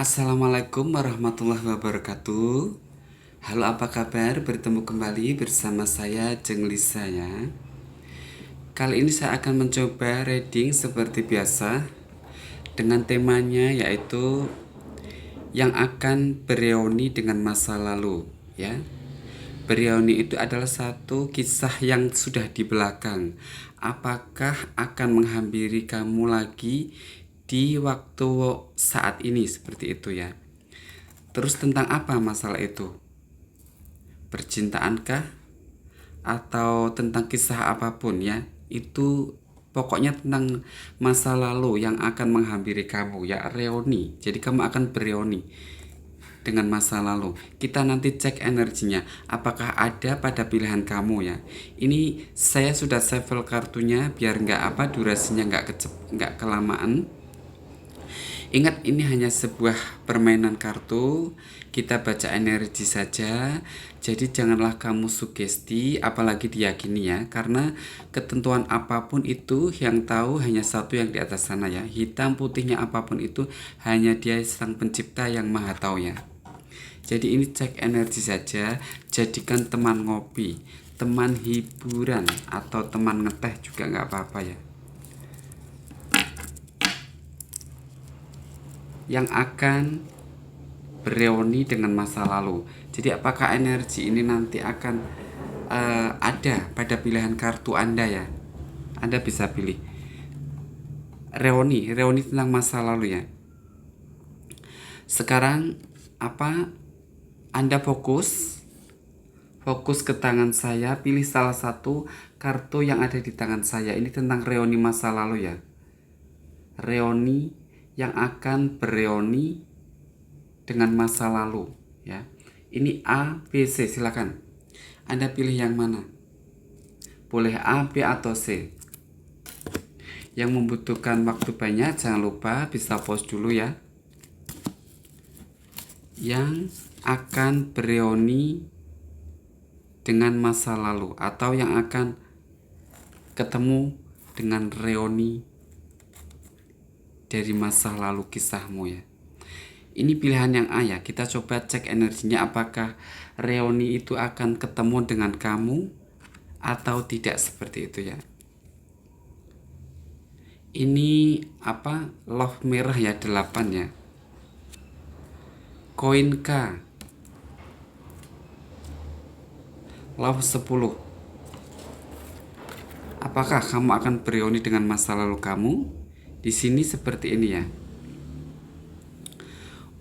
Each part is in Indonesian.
Assalamualaikum warahmatullahi wabarakatuh. Halo, apa kabar? Bertemu kembali bersama saya Jeng Lisa ya. Kali ini saya akan mencoba reading seperti biasa dengan temanya yaitu yang akan bereuni dengan masa lalu ya. Bereuni itu adalah satu kisah yang sudah di belakang. Apakah akan menghampiri kamu lagi di waktu saat ini seperti itu ya. Terus tentang apa masalah itu? Percintaankah? Atau tentang kisah apapun ya? Itu pokoknya tentang masa lalu yang akan menghampiri kamu ya, reuni. Jadi kamu akan bereuni dengan masa lalu. Kita nanti cek energinya, apakah ada pada pilihan kamu ya. Ini saya sudah shuffle kartunya biar durasinya nggak kelamaan. Ingat, ini hanya sebuah permainan kartu. Kita baca energi saja. Jadi janganlah kamu sugesti apalagi diyakini ya. Karena ketentuan apapun itu yang tahu hanya satu yang di atas sana ya. Hitam putihnya apapun itu hanya Dia Sang Pencipta yang Maha Tahu ya. Jadi ini cek energi saja. Jadikan teman ngopi, teman hiburan, atau teman ngeteh juga nggak apa-apa ya. Yang akan bereuni dengan masa lalu. Jadi apakah energi ini nanti akan ada pada pilihan kartu Anda ya? Anda bisa pilih reuni tentang masa lalu ya. Sekarang apa? Anda fokus ke tangan saya, pilih salah satu kartu yang ada di tangan saya. Ini tentang reuni masa lalu ya. Reuni yang akan bereuni dengan masa lalu ya. Ini A, B, C, silakan. Anda pilih yang mana? Boleh A, B, atau C. Yang membutuhkan waktu banyak jangan lupa bisa pause dulu ya. Yang akan bereuni dengan masa lalu atau yang akan ketemu dengan reuni dari masa lalu kisahmu ya. Ini pilihan yang A ya. Kita coba cek energinya apakah reuni itu akan ketemu dengan kamu atau tidak seperti itu ya. Ini apa? Love merah ya, 8 ya. Koin K. Love 10. Apakah kamu akan bereuni dengan masa lalu kamu? Di sini seperti ini ya.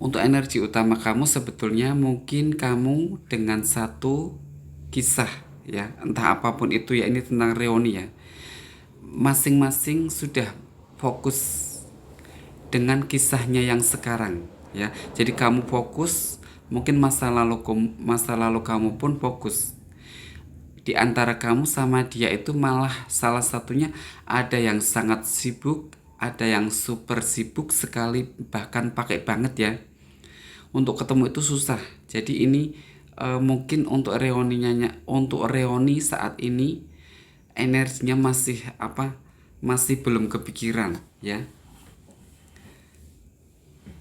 Untuk energi utama kamu sebetulnya mungkin kamu dengan satu kisah ya, entah apapun itu ya, ini tentang reuni ya. Masing-masing sudah fokus dengan kisahnya yang sekarang ya. Jadi kamu fokus, mungkin masa lalu kamu pun fokus. Di antara kamu sama dia itu malah salah satunya ada yang sangat sibuk, ada yang super sibuk sekali, bahkan pakai banget ya. Untuk ketemu itu susah. Jadi ini mungkin untuk reuni saat ini energinya masih belum kepikiran ya.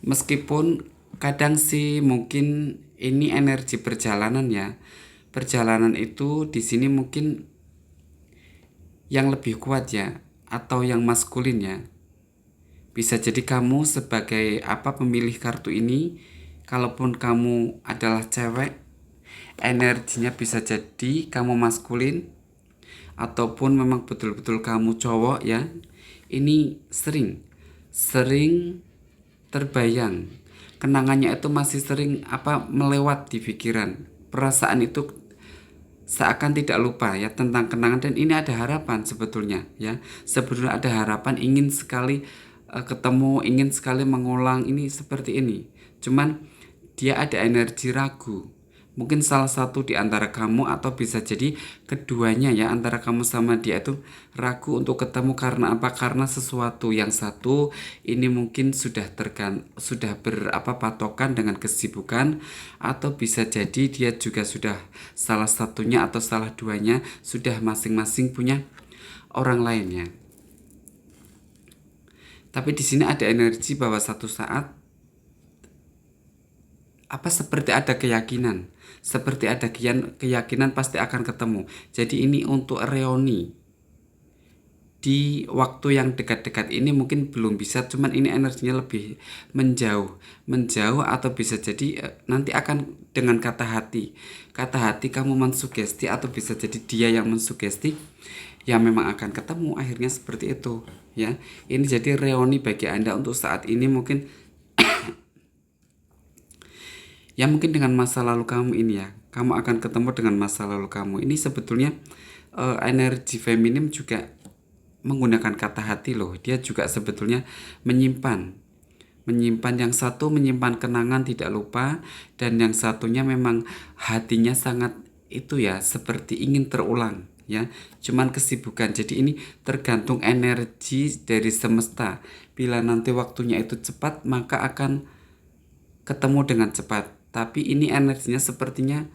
Meskipun kadang sih mungkin ini energi perjalanan ya. Perjalanan itu di sini mungkin yang lebih kuat ya, atau yang maskulin ya. Bisa jadi kamu sebagai pemilih kartu ini, kalaupun kamu adalah cewek, energinya bisa jadi kamu maskulin, ataupun memang betul-betul kamu cowok ya. Ini sering terbayang, kenangannya itu masih sering melewat di pikiran. Perasaan itu seakan tidak lupa ya tentang kenangan, dan ini ada harapan sebetulnya ya. Sebetulnya ada harapan, ingin sekali ketemu, ingin sekali mengulang ini seperti ini. Cuman dia ada energi ragu. Mungkin salah satu di antara kamu atau bisa jadi keduanya ya, antara kamu sama dia itu ragu untuk ketemu karena apa? Karena sesuatu yang satu ini mungkin sudah patokan dengan kesibukan, atau bisa jadi dia juga sudah salah satunya atau salah duanya sudah masing-masing punya orang lainnya. Tapi di sini ada energi bahwa satu saat seperti ada keyakinan, seperti ada keyakinan pasti akan ketemu. Jadi ini untuk reuni di waktu yang dekat-dekat ini mungkin belum bisa, cuman ini energinya lebih menjauh atau bisa jadi nanti akan dengan kata hati kamu mensugesti, atau bisa jadi dia yang mensugesti, ya memang akan ketemu akhirnya seperti itu ya. Ini jadi reuni bagi Anda untuk saat ini mungkin ya, mungkin dengan masa lalu kamu ini ya, kamu akan ketemu dengan masa lalu kamu ini. Sebetulnya energi feminim juga menggunakan kata hati loh. Dia juga sebetulnya menyimpan yang satu menyimpan kenangan tidak lupa, dan yang satunya memang hatinya sangat itu ya, seperti ingin terulang ya, cuman kesibukan. Jadi ini tergantung energi dari semesta. Bila nanti waktunya itu cepat, maka akan ketemu dengan cepat, tapi ini energinya sepertinya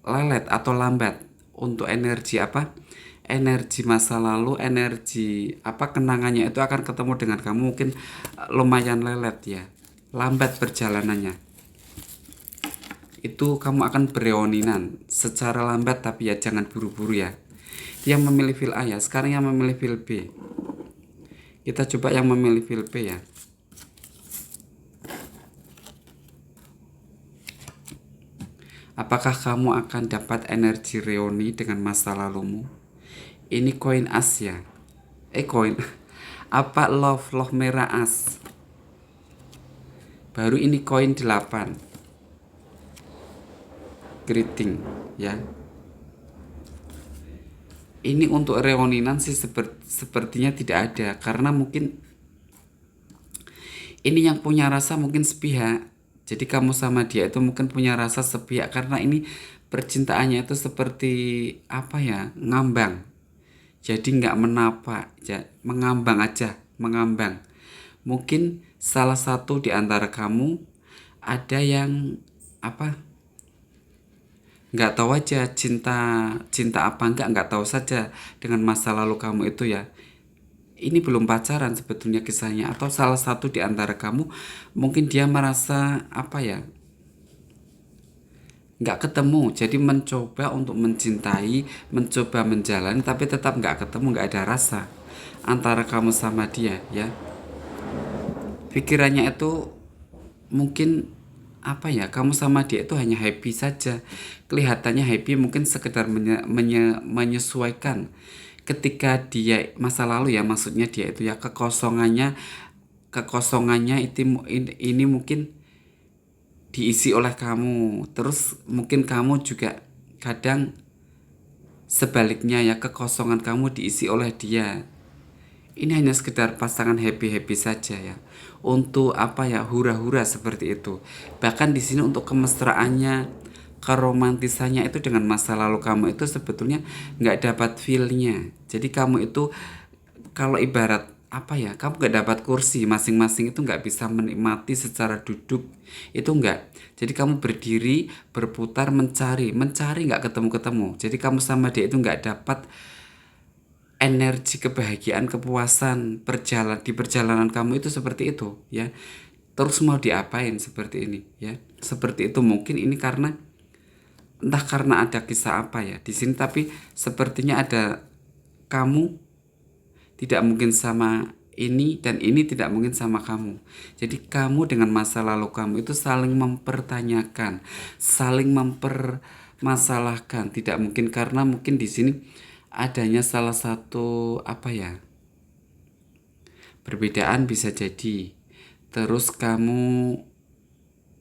lelet atau lambat. Untuk energi energi masa lalu, energi kenangannya itu akan ketemu dengan kamu mungkin lumayan lelet ya, lambat perjalanannya. Itu kamu akan bereoninan secara lambat, tapi ya jangan buru-buru ya. Yang memilih fil A ya, sekarang yang memilih fil B. Kita coba yang memilih fil B ya. Apakah kamu akan dapat energi reuni dengan masa lalumu? Ini koin as ya. Koin love merah as. Baru ini koin 8. Greeting ya. Ini untuk reuninan sih sepertinya tidak ada, karena mungkin ini yang punya rasa mungkin sepihak. Jadi kamu sama dia itu mungkin punya rasa sepihak, karena ini percintaannya itu seperti ngambang. Jadi nggak menapak, mengambang aja, mengambang. Mungkin salah satu di antara kamu ada yang nggak tahu aja cinta apa nggak tahu saja dengan masa lalu kamu itu ya. Ini belum pacaran sebetulnya kisahnya, atau salah satu di antara kamu mungkin dia merasa nggak ketemu, jadi mencoba untuk mencintai, mencoba menjalani, tapi tetap nggak ketemu, nggak ada rasa antara kamu sama dia ya. Pikirannya itu mungkin kamu sama dia itu hanya happy saja, kelihatannya happy, mungkin sekedar menyesuaikan ketika dia masa lalu ya, maksudnya dia itu ya, kekosongannya ini mungkin diisi oleh kamu. Terus mungkin kamu juga kadang sebaliknya ya, kekosongan kamu diisi oleh dia. Ini hanya sekedar pasangan happy saja ya, untuk hura-hura seperti itu. Bahkan di sini untuk kemesraannya, keromantisannya itu dengan masa lalu kamu itu sebetulnya nggak dapat feel-nya. Jadi kamu itu kalau ibarat kamu nggak dapat kursi, masing-masing itu nggak bisa menikmati secara duduk, itu nggak. Jadi kamu berdiri, berputar, mencari nggak ketemu. Jadi kamu sama dia itu nggak dapat energi kebahagiaan, kepuasan di perjalanan kamu itu seperti itu ya. Terus mau diapain seperti ini ya, seperti itu. Mungkin ini entah karena ada kisah ya di sini, tapi sepertinya ada kamu tidak mungkin sama ini, dan ini tidak mungkin sama kamu. Jadi kamu dengan masa lalu kamu itu saling mempertanyakan, saling mempermasalahkan. Tidak mungkin, karena mungkin di sini adanya salah satu perbedaan bisa jadi. Terus kamu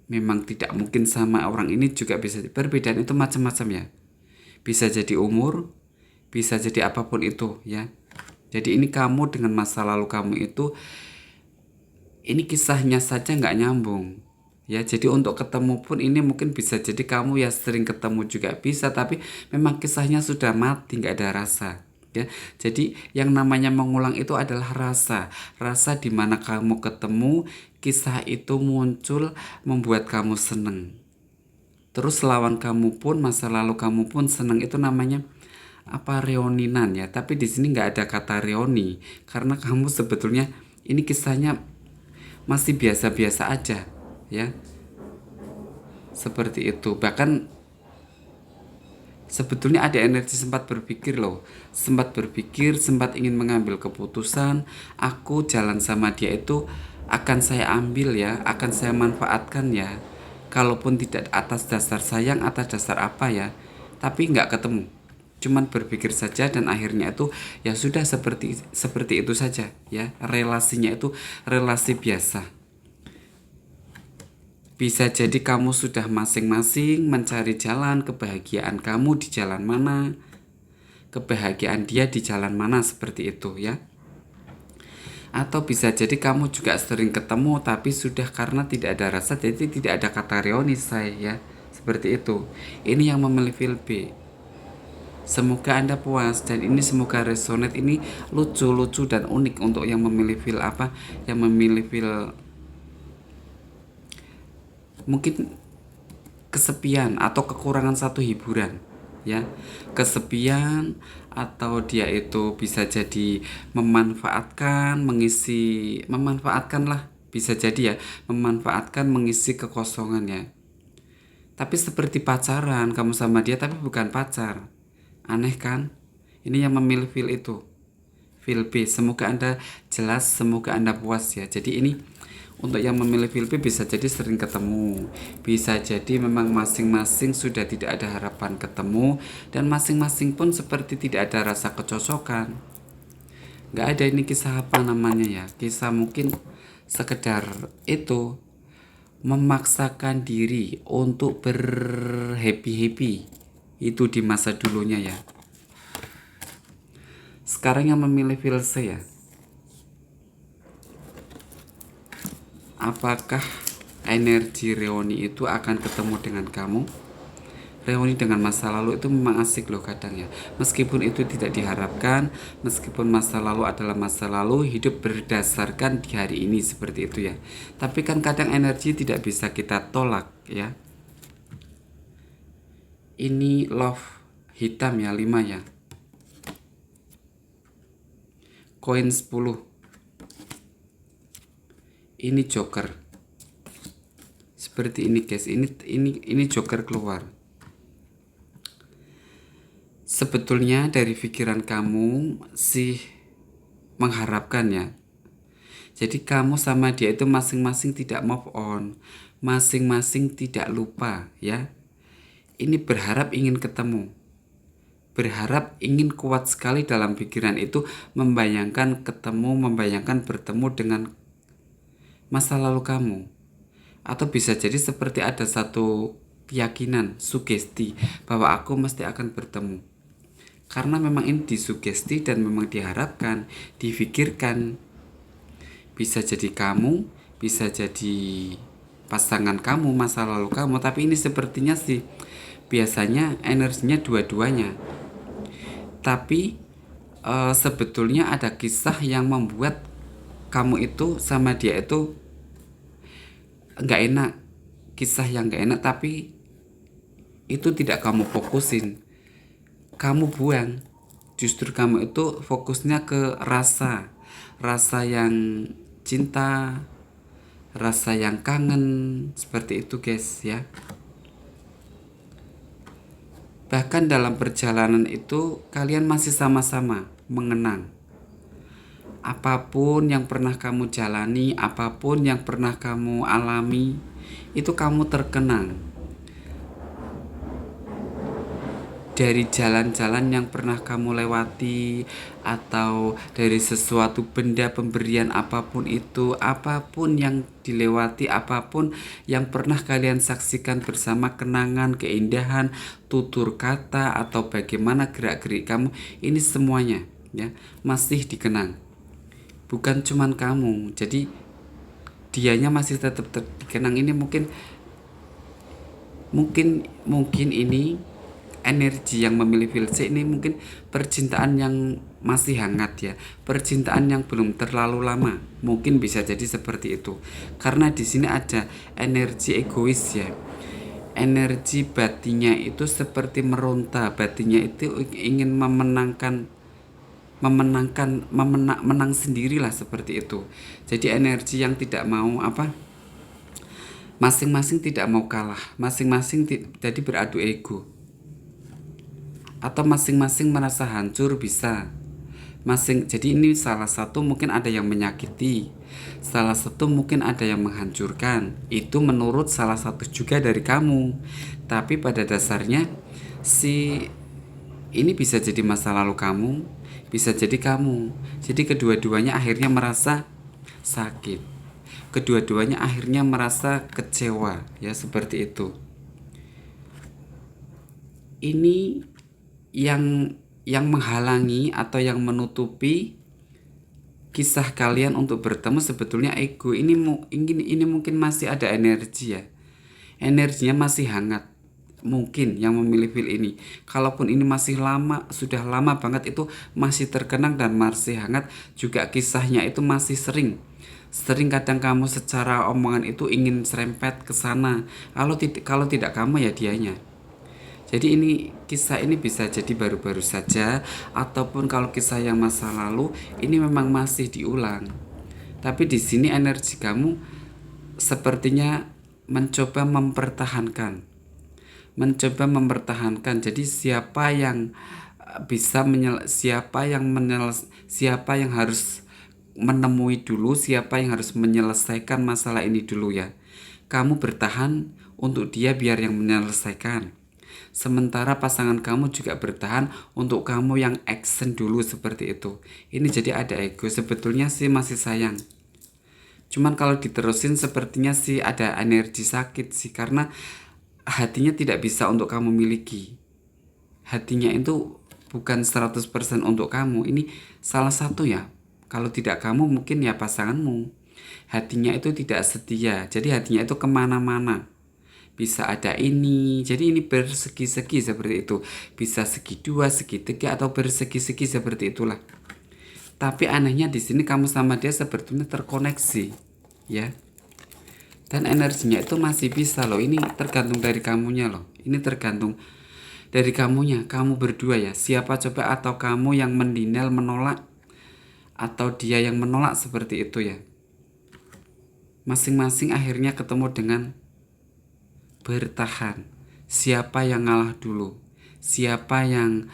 memang tidak mungkin sama orang ini juga bisa. Perbedaan itu macam-macam ya. Bisa jadi umur, bisa jadi apapun itu ya. Jadi ini kamu dengan masa lalu kamu itu, ini kisahnya saja nggak nyambung ya. Jadi untuk ketemu pun ini mungkin bisa jadi kamu ya sering ketemu juga bisa, tapi memang kisahnya sudah mati, nggak ada rasa ya. Jadi yang namanya mengulang itu adalah rasa di mana kamu ketemu, kisah itu muncul, membuat kamu seneng. Terus lawan kamu pun, masa lalu kamu pun seneng, itu namanya reuninan ya. Tapi di sini nggak ada kata reuni, karena kamu sebetulnya ini kisahnya masih biasa-biasa aja ya. seperti itu. Bahkan sebetulnya ada energi sempat berpikir loh, sempat berpikir, sempat ingin mengambil keputusan, aku jalan sama dia itu akan saya ambil ya, akan saya manfaatkan ya. Kalaupun tidak atas dasar sayang, atas dasar apa ya, tapi nggak ketemu. Cuman berpikir saja dan akhirnya itu ya sudah seperti itu saja ya. Relasinya itu relasi biasa. Bisa jadi kamu sudah masing-masing mencari jalan kebahagiaan kamu di jalan mana, kebahagiaan dia di jalan mana seperti itu ya. Atau bisa jadi kamu juga sering ketemu tapi sudah karena tidak ada rasa jadi tidak ada kata reonisai ya. Seperti itu. Ini yang memilih feel B. Semoga Anda puas dan ini semoga resonate, ini lucu-lucu dan unik untuk yang memilih feel apa, yang memilih feel mungkin kesepian atau kekurangan satu hiburan ya, kesepian atau dia itu bisa jadi memanfaatkan mengisi, memanfaatkan lah, bisa jadi ya memanfaatkan mengisi kekosongan ya. Tapi seperti pacaran kamu sama dia tapi bukan pacar, aneh kan? Ini yang memilih feel itu, feel B. Semoga Anda jelas, semoga Anda puas ya. Jadi ini untuk yang memilih feel B bisa jadi sering ketemu, bisa jadi memang masing-masing sudah tidak ada harapan ketemu, dan masing-masing pun seperti tidak ada rasa kecocokan. Nggak ada ini kisah apa namanya ya, kisah mungkin sekedar itu memaksakan diri untuk berhappy-happy itu di masa dulunya ya. Sekarang yang memilih feel C ya, apakah energi reuni itu akan ketemu dengan kamu? Reuni dengan masa lalu itu memang asik loh kadang ya. Meskipun itu tidak diharapkan, meskipun masa lalu adalah masa lalu, hidup berdasarkan di hari ini seperti itu ya. Tapi kan kadang energi tidak bisa kita tolak ya. Ini love hitam ya, 5 ya. Koin 10. Ini joker. Seperti ini guys, ini joker keluar. Sebetulnya dari pikiran kamu sih mengharapkan ya. Jadi kamu sama dia itu masing-masing tidak move on, masing-masing tidak lupa ya. Ini berharap ingin ketemu, berharap ingin kuat sekali dalam pikiran itu, membayangkan ketemu, membayangkan bertemu dengan masa lalu kamu. Atau bisa jadi seperti ada satu keyakinan, sugesti bahwa aku mesti akan bertemu. Karena memang ini disugesti dan memang diharapkan, difikirkan. Bisa jadi kamu, bisa jadi pasangan kamu, masa lalu kamu. Tapi ini sepertinya sih biasanya energinya dua-duanya. Tapi sebetulnya ada kisah yang membuat kamu itu sama dia itu nggak enak. Kisah yang nggak enak tapi itu tidak kamu fokusin, kamu buang. Justru kamu itu fokusnya ke rasa yang cinta, rasa yang kangen, seperti itu guys ya. Bahkan dalam perjalanan itu kalian masih sama-sama mengenang apapun yang pernah kamu jalani, apapun yang pernah kamu alami, itu kamu terkenang dari jalan-jalan yang pernah kamu lewati, atau dari sesuatu benda pemberian apapun itu, apapun yang dilewati, apapun yang pernah kalian saksikan bersama, kenangan, keindahan, tutur kata, atau bagaimana gerak-gerik kamu, ini semuanya ya masih dikenang. Bukan cuman kamu, jadi dianya masih tetap dikenang. Ini mungkin ini energi yang memilih feel C ini mungkin percintaan yang masih hangat ya, percintaan yang belum terlalu lama, mungkin bisa jadi seperti itu. Karena di sini ada energi egois ya, energi batinnya itu seperti meronta, batinnya itu ingin menang sendirilah seperti itu. Jadi energi yang tidak mau Masing-masing tidak mau kalah, masing-masing jadi beradu ego, atau masing-masing merasa hancur bisa. Jadi ini salah satu mungkin ada yang menyakiti, salah satu mungkin ada yang menghancurkan. Itu menurut salah satu juga dari kamu. Tapi pada dasarnya si ini bisa jadi masa lalu kamu, bisa jadi kamu. Jadi kedua-duanya akhirnya merasa sakit. Kedua-duanya akhirnya merasa kecewa, ya seperti itu. Ini yang menghalangi atau yang menutupi kisah kalian untuk bertemu sebetulnya ego. Ini mungkin masih ada energi ya. Energinya masih hangat. Mungkin yang memilih feel ini. Kalaupun ini masih lama, sudah lama banget, itu masih terkenang dan masih hangat, juga kisahnya itu masih sering kadang kamu secara omongan itu ingin serempet ke sana. Kalau tidak kamu ya dianya. Jadi kisah ini bisa jadi baru-baru saja, ataupun kalau kisah yang masa lalu ini memang masih diulang. Tapi di sini energi kamu sepertinya mencoba mempertahankan. Jadi siapa yang harus menemui dulu, siapa yang harus menyelesaikan masalah ini dulu ya. Kamu bertahan untuk dia biar yang menyelesaikan. Sementara pasangan kamu juga bertahan untuk kamu yang action dulu, seperti itu. Ini jadi ada ego, sebetulnya sih masih sayang. Cuman kalau diterusin sepertinya sih ada energi sakit sih, karena hatinya tidak bisa untuk kamu miliki. Hatinya itu bukan 100% untuk kamu. Ini salah satu ya. Kalau tidak kamu mungkin ya pasanganmu. Hatinya itu tidak setia. Jadi hatinya itu kemana-mana. Bisa ada ini, jadi ini bersegi-segi seperti itu. Bisa segi 2, segi 3, atau bersegi-segi seperti itulah. Tapi anehnya di sini kamu sama dia sebetulnya terkoneksi, ya. Dan energinya itu masih bisa loh. Ini tergantung dari kamunya loh. Ini tergantung dari kamunya, kamu berdua ya. Siapa coba, atau kamu yang menolak, atau dia yang menolak, seperti itu ya. Masing-masing akhirnya ketemu dengan bertahan. Siapa yang ngalah dulu? Siapa yang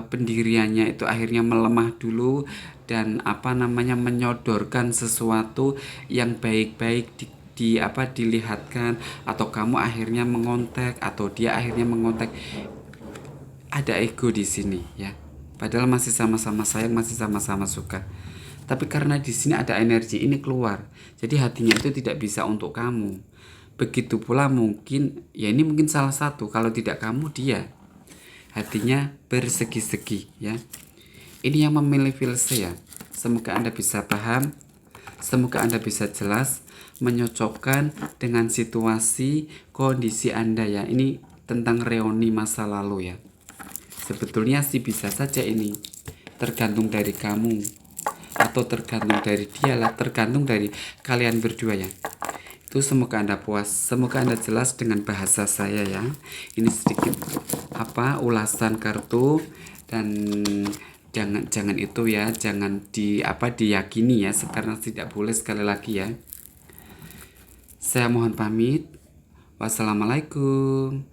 pendiriannya itu akhirnya melemah dulu dan menyodorkan sesuatu yang baik-baik dilihatkan, atau kamu akhirnya mengontek, atau dia akhirnya mengontek. Ada ego di sini ya. Padahal masih sama-sama sayang, masih sama-sama suka. Tapi karena di sini ada energi ini keluar, jadi hatinya itu tidak bisa untuk kamu. Begitu pula mungkin salah satu, kalau tidak kamu dia. Hatinya bersegi-segi ya. Ini yang memilih filse ya. Semoga Anda bisa paham, semoga Anda bisa jelas menyocokkan dengan situasi kondisi Anda ya. Ini tentang reuni masa lalu ya. Sebetulnya sih bisa saja ini tergantung dari kamu, atau tergantung dari dia lah, tergantung dari kalian berdua ya. Itu semoga Anda puas, semoga Anda jelas dengan bahasa saya ya. Ini sedikit ulasan kartu, dan jangan itu ya, jangan diyakini ya, karena tidak boleh, sekali lagi ya. Saya mohon pamit. Wassalamualaikum.